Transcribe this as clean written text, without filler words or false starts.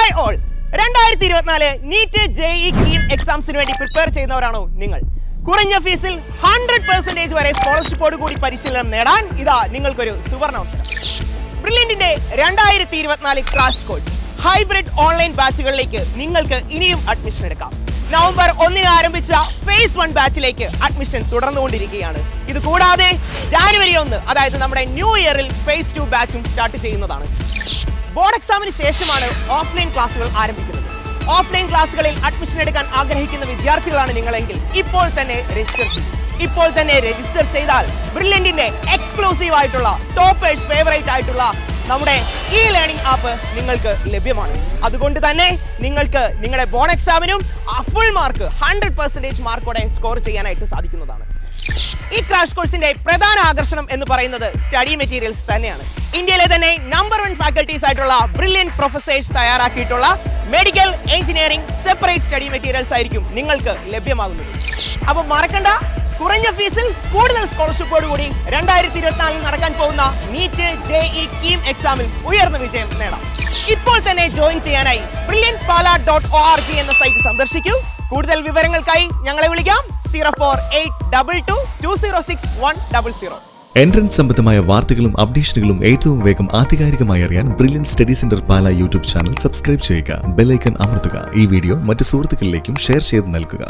Hi all 2024 NEET JEE KEAM എക്സാംസിന് വേണ്ടി prepare ചെയ്യുന്നവരാണോ നിങ്ങൾ? കുറഞ്ഞ ഫീസിൽ 100% വരെ സ്കോളർഷിപ്പോട് കൂടി പരിശീലനം നേടാൻ ഇതാ നിങ്ങൾക്കൊരു സുവർണാവസരം. ബ്രില്യന്റിന്റെ 2024 ക്രാഷ് കോഴ്സ് ഹൈബ്രിഡ് ഓൺലൈൻ ബാച്ചുകളിലേക്ക് നിങ്ങൾക്ക് ഇനിയും അഡ്മിഷൻ എടുക്കാം. നവംബർ 1 ആരംഭിച്ച ഫേസ് 1 ബാച്ചിലേക്ക് അഡ്മിഷൻ തുടർന്നുകൊണ്ടിരിക്കുകയാണ്. ഇത് കൂടാതെ ജാനുവരി 1 അതായത് നമ്മുടെ ന്യൂ ഇയറിൽ ഫേസ് 2 ബാച്ചും സ്റ്റാർട്ട് ചെയ്യുന്നതാണ്. ബോർഡ് എക്സാമിന് ശേഷമാണ് ഓഫ്ലൈൻ ക്ലാസുകൾ ആരംഭിക്കുന്നത്. ഓഫ്ലൈൻ ക്ലാസുകളിൽ അഡ്മിഷൻ എടുക്കാൻ ആഗ്രഹിക്കുന്ന വിദ്യാർത്ഥികളാണ് നിങ്ങളെങ്കിൽ ഇപ്പോൾ തന്നെ രജിസ്റ്റർ ചെയ്താൽ ബ്രില്യന്റിന്റെ എക്സ്ക്ലൂസീവ് ആയിട്ടുള്ള ടോപ്പേഴ്സ് ഫേവറേറ്റ് ആയിട്ടുള്ള നമ്മുടെ ഈ ലേണിംഗ് ആപ്പ് നിങ്ങൾക്ക് ലഭ്യമാണ്. അതുകൊണ്ട് തന്നെ നിങ്ങൾക്ക് നിങ്ങളുടെ ബോർഡ് എക്സാമിനും ഫുൾ മാർക്ക് 100% മാർക്കോടെ സ്കോർ ചെയ്യാനായിട്ട് സാധിക്കുന്നതാണ്. ഈ ക്രാഷ് കോഴ്സിന്റെ പ്രധാന ആകർഷണം എന്ന് പറയുന്നത് സ്റ്റഡി മെറ്റീരിയൽസ് തന്നെയാണ്. ഇന്ത്യയിലെ തന്നെ നമ്പർ 1 ഫാക്കൽറ്റീസ് ആയിട്ടുള്ള ബ്രില്യന്റ് പ്രൊഫസേഴ്സ് തയ്യാറാക്കിയിട്ടുള്ള medical engineering separate study materials ആയിരിക്കും നിങ്ങൾക്ക് ലഭ്യമാകുന്നത്. അപ്പോൾ മറക്കണ്ട, കുറഞ്ഞ ഫീസിൽ കൂടുതൽ സ്കോളർഷിപ്പോട് കൂടി 2024 നടക്കാൻ പോകുന്ന നീറ്റ് JEE KEAM എക്സാമിൽ ഉയർന്ന വിജയം നേടാം. ഇപ്പോൾ തന്നെ ജോയിൻ ചെയ്യാനായി brilliantpala.org എന്ന സൈറ്റ് സന്ദർശിക്കൂ. കൂടുതൽ വിവരങ്ങൾക്കായി ഞങ്ങളെ വിളിക്കാം 04822206 എൻട്രൻസ് സംബന്ധമായ വാർത്തകളും അപ്ഡേഷനുകളും ഏറ്റവും വേഗം ആധികാരികമായി അറിയാൻ ബ്രില്യന്റ് സ്റ്റഡി സെന്റർ പാല യൂട്യൂബ് ചാനൽ സബ്സ്ക്രൈബ് ചെയ്യുക. ബെൽ ഐക്കൺ അമർത്തുക. ഈ വീഡിയോ മറ്റു സുഹൃത്തുക്കളിലേക്കും ഷെയർ ചെയ്ത് നൽകുക.